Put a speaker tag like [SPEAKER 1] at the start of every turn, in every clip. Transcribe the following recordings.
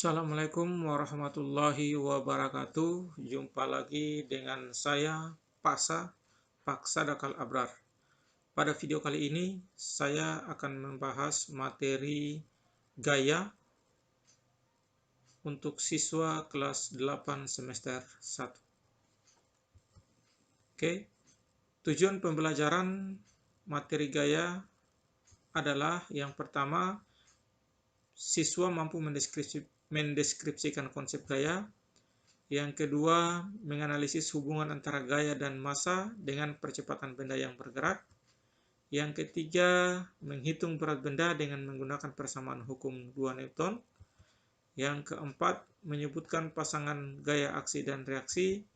[SPEAKER 1] Assalamualaikum warahmatullahi wabarakatuh. Jumpa lagi dengan saya, Paksa Dakal Abrar. Pada video kali ini, saya akan membahas materi gaya untuk siswa kelas 8 semester 1. Oke, tujuan pembelajaran materi gaya adalah yang pertama, siswa mampu mendeskripsikan konsep gaya. Yang kedua, menganalisis hubungan antara gaya dan massa dengan percepatan benda yang bergerak. Yang ketiga, menghitung berat benda dengan menggunakan persamaan hukum 2 Newton. Yang keempat, menyebutkan pasangan gaya aksi dan reaksi.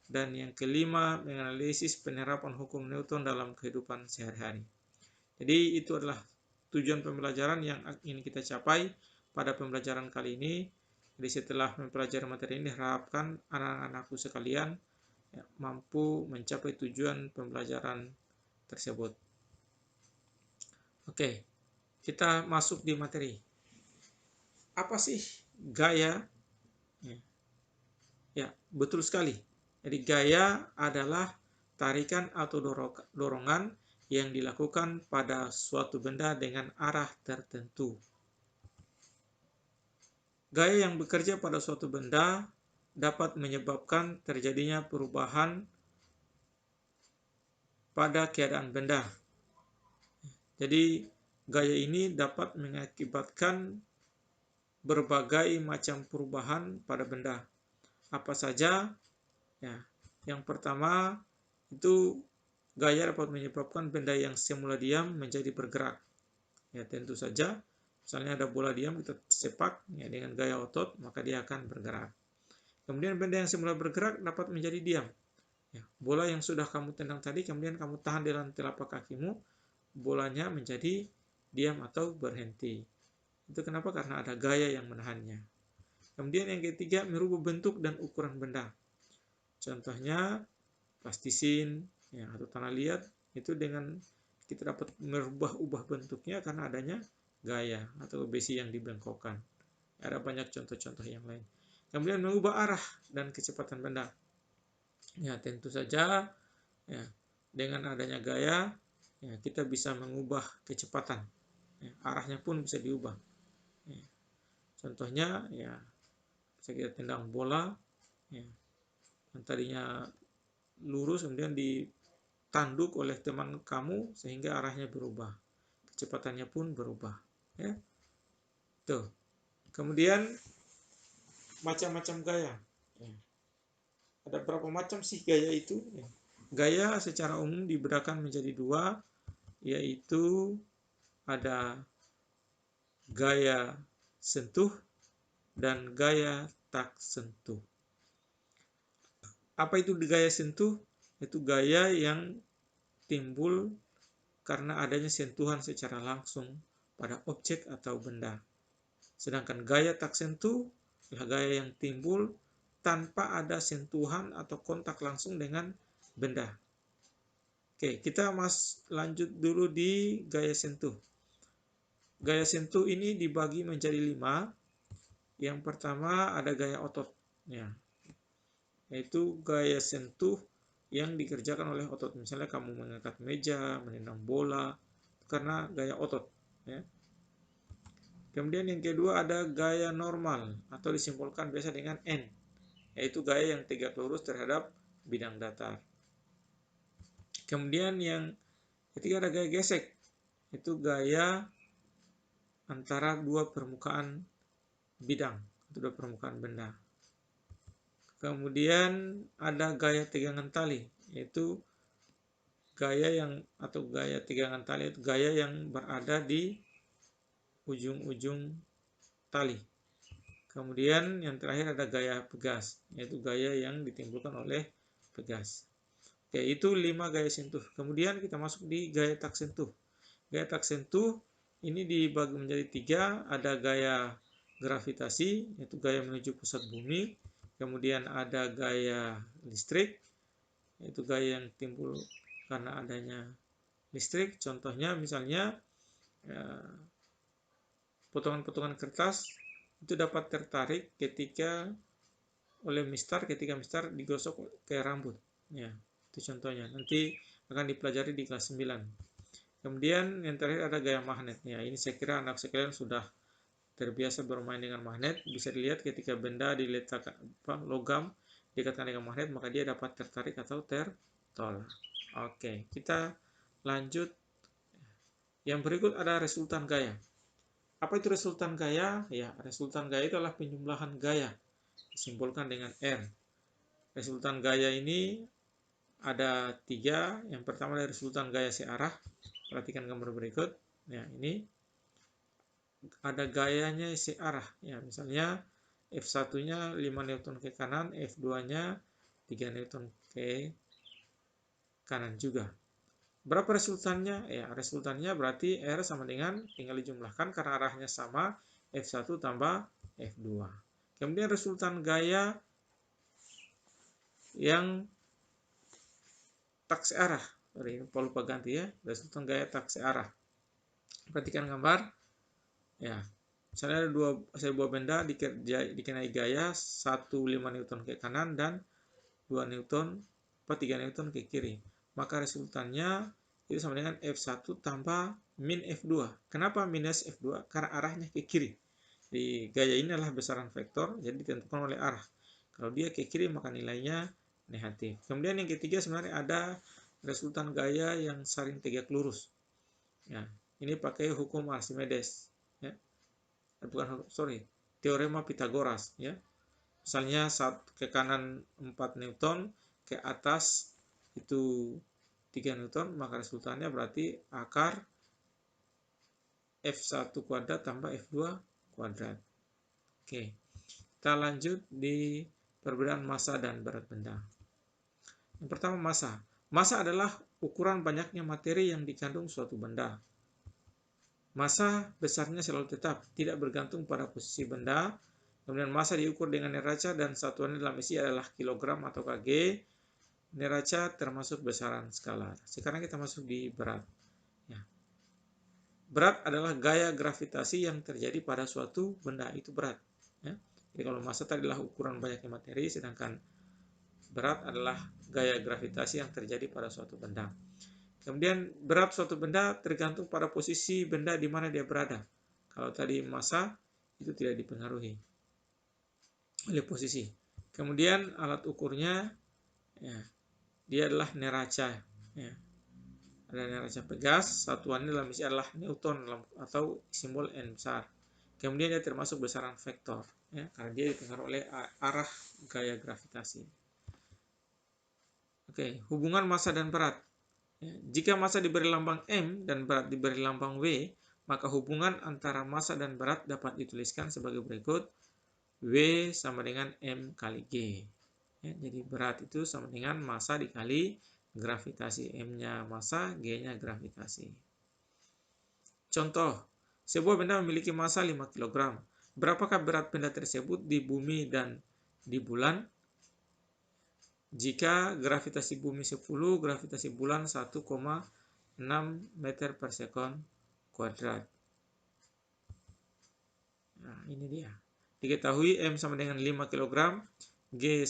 [SPEAKER 1] Dan yang kelima, menganalisis penerapan hukum Newton dalam kehidupan sehari-hari. Jadi itu adalah tujuan pembelajaran yang ingin kita capai pada pembelajaran kali ini. Jadi setelah mempelajari materi ini, harapkan anak-anakku sekalian mampu mencapai tujuan pembelajaran tersebut. Oke, kita masuk di materi. Apa sih gaya? Ya, betul sekali. Jadi gaya adalah tarikan atau dorongan yang dilakukan pada suatu benda dengan arah tertentu. Gaya yang bekerja pada suatu benda dapat menyebabkan terjadinya perubahan pada keadaan benda. Jadi gaya ini dapat mengakibatkan berbagai macam perubahan pada benda. Apa saja? Ya, yang pertama itu gaya dapat menyebabkan benda yang semula diam menjadi bergerak. Ya, tentu saja. Misalnya ada bola diam, kita sepak ya, dengan gaya otot, maka dia akan bergerak. Kemudian benda yang semula bergerak dapat menjadi diam. Ya, bola yang sudah kamu tendang tadi, kemudian kamu tahan dalam telapak kakimu, bolanya menjadi diam atau berhenti. Itu kenapa? Karena ada gaya yang menahannya. Kemudian yang ketiga, merubah bentuk dan ukuran benda. Contohnya, plastisin ya, atau tanah liat, itu dengan kita dapat merubah-ubah bentuknya karena adanya gaya atau besi yang dibengkokkan. Ada banyak contoh-contoh yang lain. Kemudian mengubah arah dan kecepatan benda. Ya, tentu saja ya, dengan adanya gaya ya, kita bisa mengubah kecepatan. Ya, arahnya pun bisa diubah. Ya. Contohnya ya, bisa kita tendang bola ya, yang tadinya lurus kemudian ditanduk oleh teman kamu sehingga arahnya berubah, kecepatannya pun berubah. Ya. Tuh. Kemudian macam-macam gaya. Ya. Ada berapa macam sih gaya itu? Ya. Gaya secara umum dibedakan menjadi dua, yaitu ada gaya sentuh dan gaya tak sentuh. Apa itu gaya sentuh? Itu gaya yang timbul karena adanya sentuhan secara langsung pada objek atau benda. Sedangkan gaya tak sentuh adalah gaya yang timbul tanpa ada sentuhan atau kontak langsung dengan benda. Oke, kita lanjut dulu di gaya sentuh. Gaya sentuh ini dibagi menjadi 5. Yang pertama ada gaya otot, ya, yaitu gaya sentuh yang dikerjakan oleh otot. Misalnya kamu mengangkat meja, menendang bola, karena gaya otot. Ya. Kemudian yang kedua ada gaya normal atau disimpulkan biasa dengan N, yaitu gaya yang tegak lurus terhadap bidang datar. Kemudian yang ketiga ada gaya gesek, itu gaya antara dua permukaan bidang, dua permukaan benda. Kemudian ada gaya tegangan tali, yaitu gaya tegangan tali itu gaya yang berada di ujung-ujung tali. Kemudian yang terakhir ada gaya pegas, yaitu gaya yang ditimbulkan oleh pegas. Oke, itu 5 gaya sentuh. Kemudian kita masuk di gaya tak sentuh. Gaya tak sentuh ini dibagi menjadi 3. Ada gaya gravitasi, yaitu gaya menuju pusat bumi. Kemudian ada gaya listrik, yaitu gaya yang timbul karena adanya listrik. Contohnya misalnya potongan-potongan kertas itu dapat tertarik oleh mistar ketika mistar digosok ke rambut. Ya, itu contohnya. Nanti akan dipelajari di kelas 9. Kemudian yang terakhir ada gaya magnet. Ya, ini saya kira anak sekalian sudah terbiasa bermain dengan magnet. Bisa dilihat ketika benda diletakkan logam dikatakan dengan magnet, maka dia dapat tertarik atau tertolak. Oke, kita lanjut. Yang berikut ada resultan gaya. Apa itu resultan gaya? Ya, resultan gaya itu adalah penjumlahan gaya disimbolkan dengan R. Resultan gaya ini ada 3. Yang pertama adalah resultan gaya searah. Perhatikan gambar berikut. Ya, ini ada gayanya searah. Ya, misalnya F1-nya 5 Newton ke kanan, F2-nya 3 Newton ke kanan juga. Berapa resultannya? Ya, resultannya berarti R sama dengan, tinggal dijumlahkan karena arahnya sama, F1 tambah F2. Kemudian resultan gaya yang tak searah. Lupa ganti ya, resultan gaya tak searah. Perhatikan gambar. Ya, misalnya ada sebuah benda dikenai gaya 1 5 Newton ke kanan dan 2 Newton 3 Newton ke kiri. Maka resultannya itu sama dengan F1 tambah min F2. Kenapa minus F2? Karena arahnya ke kiri. Di gaya ini adalah besaran vektor, jadi ditentukan oleh arah. Kalau dia ke kiri maka nilainya negatif. Kemudian yang ketiga sebenarnya ada resultan gaya yang saling tegak lurus. Ya, ini pakai hukum Archimedes. Ya. Teorema Pythagoras. Ya. Misalnya saat ke kanan 4 Newton, ke atas itu 3 Newton, maka resultannya berarti akar F1 kuadrat tambah F2 kuadrat. Oke, kita lanjut di perbedaan massa dan berat benda. Yang pertama massa. Massa adalah ukuran banyaknya materi yang dikandung suatu benda. Massa besarnya selalu tetap, tidak bergantung pada posisi benda. Kemudian massa diukur dengan neraca dan satuannya dalam isi adalah kilogram atau kg. Neraca termasuk besaran skalar. Sekarang kita masuk di berat. Ya. Berat adalah gaya gravitasi yang terjadi pada suatu benda, itu berat. Ya. Jadi kalau massa tadi adalah ukuran banyaknya materi, sedangkan berat adalah gaya gravitasi yang terjadi pada suatu benda. Kemudian berat suatu benda tergantung pada posisi benda di mana dia berada. Kalau tadi massa itu tidak dipengaruhi oleh posisi. Kemudian alat ukurnya, ya, dia adalah neraca. Ya. Ada neraca pegas, satuannya dalam isi adalah Newton atau simbol N besar. Kemudian dia termasuk besaran vektor, ya, karena dia dipengaruhi oleh arah gaya gravitasi. Oke, hubungan massa dan berat. Ya, jika massa diberi lambang M dan berat diberi lambang W, maka hubungan antara massa dan berat dapat dituliskan sebagai berikut. W sama dengan M kali G. Ya, jadi berat itu sama dengan massa dikali gravitasi. M-nya massa, G-nya gravitasi. Contoh, sebuah benda memiliki massa 5 kg. Berapakah berat benda tersebut di bumi dan di bulan? Jika gravitasi bumi 10, gravitasi bulan 1,6 meter per sekon kuadrat. Nah, ini dia. Diketahui M sama dengan 5 kg, G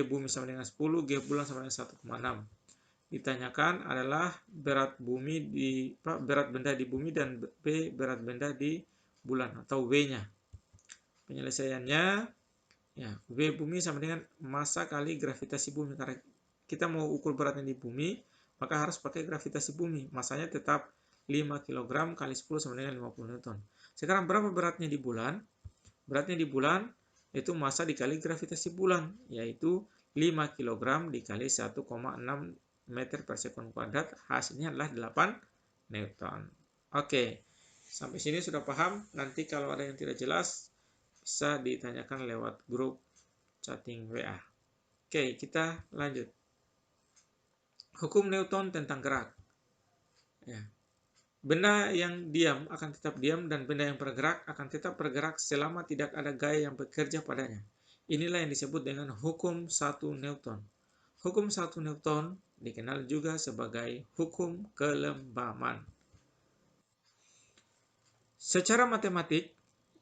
[SPEAKER 1] bumi sama dengan 10, G bulan sama dengan 1,6. Ditanyakan adalah berat benda di bumi dan B berat benda di bulan atau W-nya. Penyelesaiannya, ya, W bumi sama dengan massa kali gravitasi bumi. Karena kita mau ukur beratnya di bumi, maka harus pakai gravitasi bumi. Massanya tetap 5 kg kali 10 sama dengan 50 Newton. Sekarang berapa beratnya di bulan? Beratnya di bulan itu massa dikali gravitasi bulan, yaitu 5 kg dikali 1,6 meter per sekon kuadrat, hasilnya adalah 8 Newton. Oke, sampai sini sudah paham. Nanti kalau ada yang tidak jelas, bisa ditanyakan lewat grup chatting WA. Oke, kita lanjut. Hukum Newton tentang gerak. Ya. Benda yang diam akan tetap diam dan benda yang bergerak akan tetap bergerak selama tidak ada gaya yang bekerja padanya. Inilah yang disebut dengan hukum 1 Newton. Hukum 1 Newton dikenal juga sebagai hukum kelembaman. Secara matematik,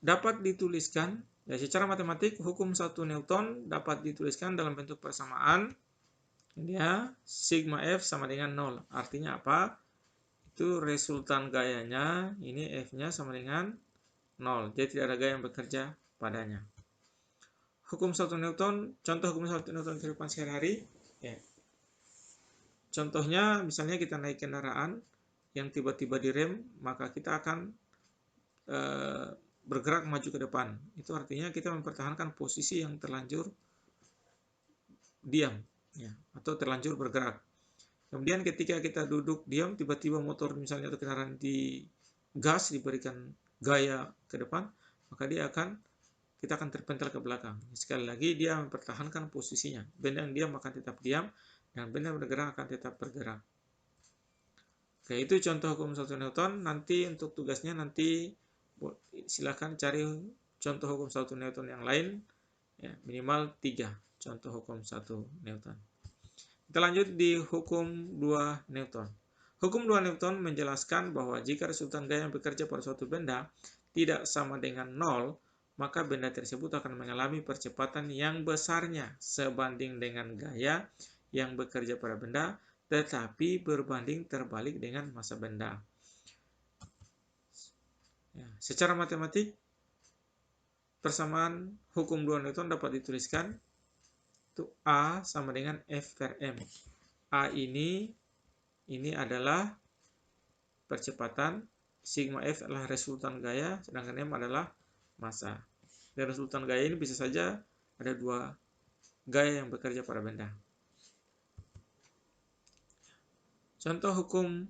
[SPEAKER 1] dapat dituliskan, ya secara matematik hukum 1 Newton dapat dituliskan dalam bentuk persamaan, ya, sigma F sama dengan 0. Artinya apa? Itu resultan gayanya, ini F-nya sama dengan 0. Jadi tidak ada gaya yang bekerja padanya. Hukum 1 Newton, contoh hukum 1 Newton kehidupan sehari-hari, ya. Contohnya, misalnya kita naik kendaraan yang tiba-tiba direm, maka kita akan bergerak maju ke depan. Itu artinya kita mempertahankan posisi yang terlanjur diam, ya, atau terlanjur bergerak. Kemudian ketika kita duduk diam, tiba-tiba motor misalnya atau kendaraan di gas, diberikan gaya ke depan, maka kita akan terpental ke belakang. Sekali lagi dia mempertahankan posisinya. Benda yang diam akan tetap diam, dan benda yang bergerak akan tetap bergerak. Oke, itu contoh hukum 1 Newton. Nanti untuk tugasnya nanti silakan cari contoh hukum 1 Newton yang lain, ya, minimal 3 contoh hukum 1 Newton. Kita lanjut di hukum 2 Newton. Hukum 2 Newton menjelaskan bahwa jika resultan gaya yang bekerja pada suatu benda tidak sama dengan 0, maka benda tersebut akan mengalami percepatan yang besarnya sebanding dengan gaya yang bekerja pada benda, tetapi berbanding terbalik dengan massa benda. Ya, secara matematik, persamaan hukum 2 Newton dapat dituliskan itu A sama dengan F per M. A ini adalah percepatan, sigma F adalah resultan gaya, sedangkan M adalah massa. Dan resultan gaya ini bisa saja ada 2 gaya yang bekerja pada benda. Contoh hukum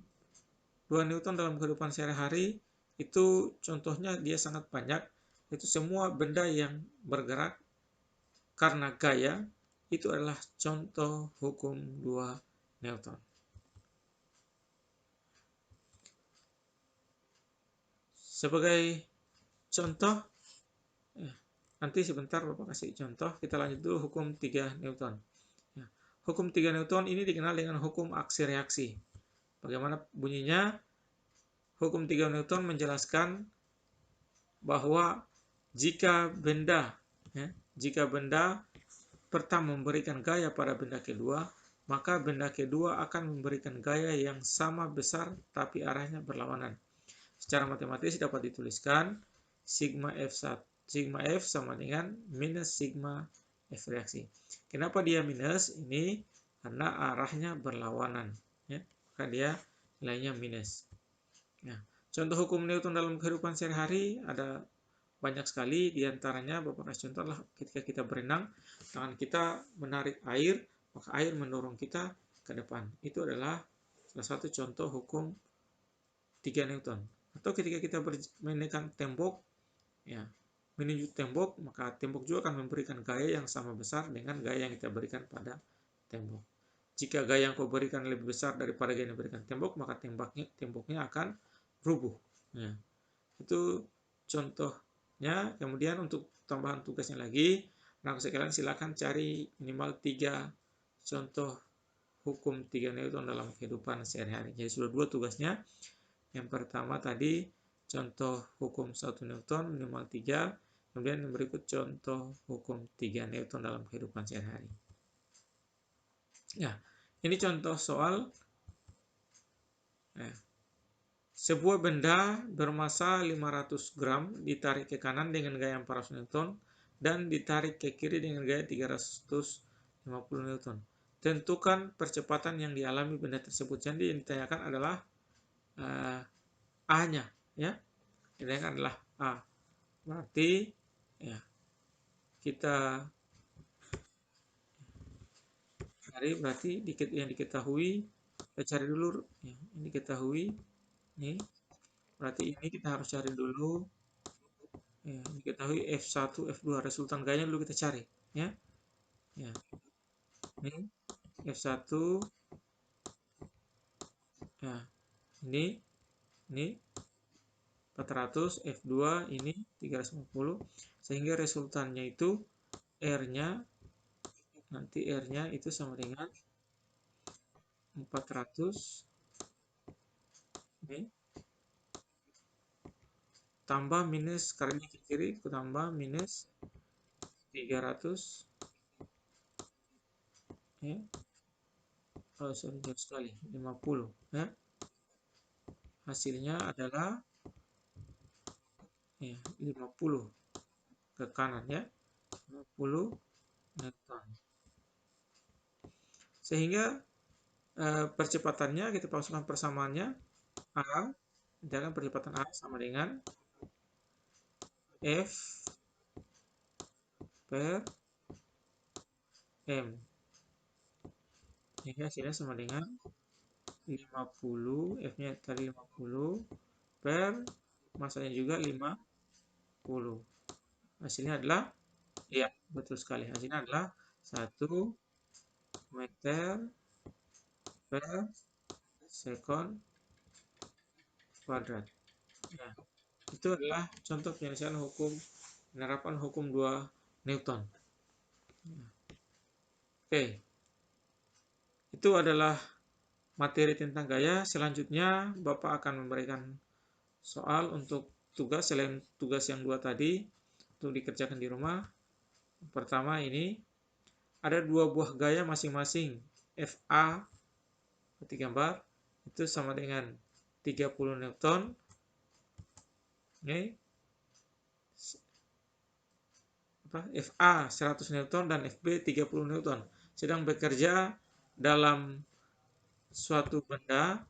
[SPEAKER 1] 2 Newton dalam kehidupan sehari-hari itu contohnya dia sangat banyak. Itu semua benda yang bergerak karena gaya itu adalah contoh hukum 2 Newton. Sebagai contoh, nanti sebentar Bapak kasih contoh, kita lanjut dulu hukum 3 Newton. Ya, hukum 3 Newton ini dikenal dengan hukum aksi reaksi. Bagaimana bunyinya? Hukum 3 Newton menjelaskan bahwa jika benda pertama memberikan gaya pada benda kedua, maka benda kedua akan memberikan gaya yang sama besar tapi arahnya berlawanan. Secara matematis dapat dituliskan sigma F sama dengan minus sigma F reaksi. Kenapa dia minus? Ini karena arahnya berlawanan, ya. Maka dia nilainya minus. Nah, contoh hukum Newton dalam kehidupan sehari-hari ada banyak sekali. Di antaranya Bapak kasih contoh adalah ketika kita berenang, tangan kita menarik air, maka air mendorong kita ke depan. Itu adalah salah satu contoh hukum 3 Newton. Atau ketika kita menekan tembok, ya, menuju tembok, maka tembok juga akan memberikan gaya yang sama besar dengan gaya yang kita berikan pada tembok. Jika gaya yang kau berikan lebih besar daripada gaya yang diberikan tembok, maka temboknya akan rubuh. Ya. Itu contohnya. Kemudian untuk tambahan tugasnya lagi, anak sekalian silakan cari minimal 3 contoh hukum 3 Newton dalam kehidupan sehari-hari. Jadi sudah 2 tugasnya. Yang pertama tadi contoh hukum 1 Newton minimal 3. Kemudian yang berikut contoh hukum 3 Newton dalam kehidupan sehari-hari. Ya, ini contoh soal. Sebuah benda bermassa 500 gram ditarik ke kanan dengan gaya 400 Newton dan ditarik ke kiri dengan gaya 350 Newton. Tentukan percepatan yang dialami benda tersebut. Jadi yang ditanyakan adalah A-nya, ya. Yang ditanyakan adalah A. Berarti ya, kita cari berarti yang diketahui, kita cari dulu ya, yang diketahui. Ini berarti ini kita harus cari dulu, ya, diketahui F1, F2 resultan gayanya dulu kita cari, ya. Ya. Ini F1, ya. Ini 400, F2 ini 350, sehingga resultannya itu R-nya itu sama dengan 400 ini tambah minus, karena ini ke kiri, ku tambah minus 300 ya. Oh sorry, jauh sekali, 50 ya. Hasilnya adalah ya, 50 ke kanan ya, 50 Newton. Sehingga percepatannya kita pasangkan persamaannya, A, dan percepatan A sama dengan F per M. Ini hasilnya sama dengan 50, F-nya tadi 50 per masanya juga 50. Hasilnya adalah, ya betul sekali, hasilnya adalah 1 meter per sekon kuadrat. Ya, itu adalah contoh penyelesaian penerapan hukum 2 Newton. Oke, itu adalah materi tentang gaya. Selanjutnya Bapak akan memberikan soal untuk tugas selain tugas yang 2 tadi untuk dikerjakan di rumah. Pertama ini ada 2 buah gaya masing-masing. FA ketik gambar itu sama dengan 30 Newton. Ini FA 100 Newton dan FB 30 Newton sedang bekerja dalam suatu benda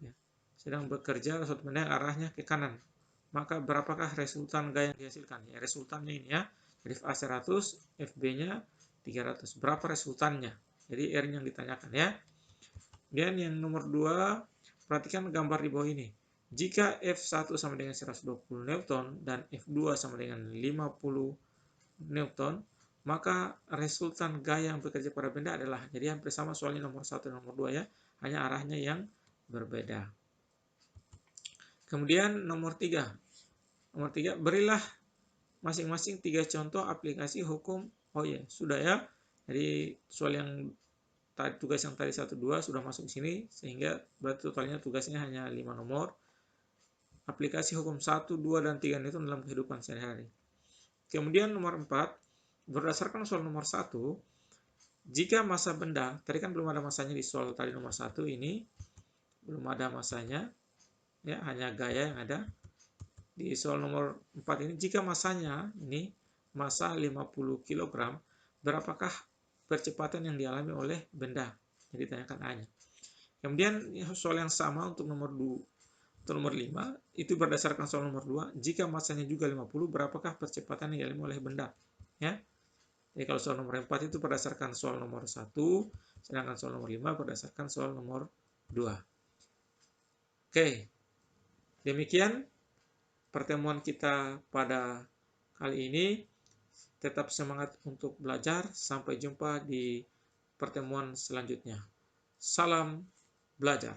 [SPEAKER 1] ya, yang arahnya ke kanan. Maka berapakah resultan gaya yang dihasilkan? Ya, resultannya ini ya. Jadi FA 100, FB-nya 300. Berapa resultannya? Jadi R yang ditanyakan ya. Kemudian yang nomor 2, perhatikan gambar di bawah ini. Jika F1 sama dengan 120 Newton dan F2 sama dengan 50 Newton, maka resultan gaya yang bekerja pada benda adalah, jadi hampir sama soalnya nomor 1 dan nomor 2 ya, hanya arahnya yang berbeda. Kemudian nomor 3. Nomor 3, berilah masing-masing 3 contoh aplikasi hukum. Oh ya, sudah ya. Jadi soal yang tugas yang tadi 1 2 sudah masuk di sini, sehingga berarti totalnya tugasnya hanya 5 nomor. Aplikasi hukum 1, 2 dan 3 itu dalam kehidupan sehari-hari. Kemudian nomor 4, berdasarkan soal nomor 1, jika massa benda, tadi kan belum ada massanya di soal tadi nomor 1 ini, belum ada massanya, ya hanya gaya yang ada. Di soal nomor 4 ini, jika massanya ini massa 50 kg, berapakah percepatan yang dialami oleh benda? Jadi tanyakan A-nya. Kemudian soal yang sama untuk nomor 2, atau nomor 5, itu berdasarkan soal nomor 2, jika massanya juga 50, berapakah percepatan yang dialami oleh benda? Ya. Jadi kalau soal nomor 4 itu berdasarkan soal nomor 1, sedangkan soal nomor 5 berdasarkan soal nomor 2. Oke, demikian pertemuan kita pada kali ini. Tetap semangat untuk belajar. Sampai jumpa di pertemuan selanjutnya. Salam belajar.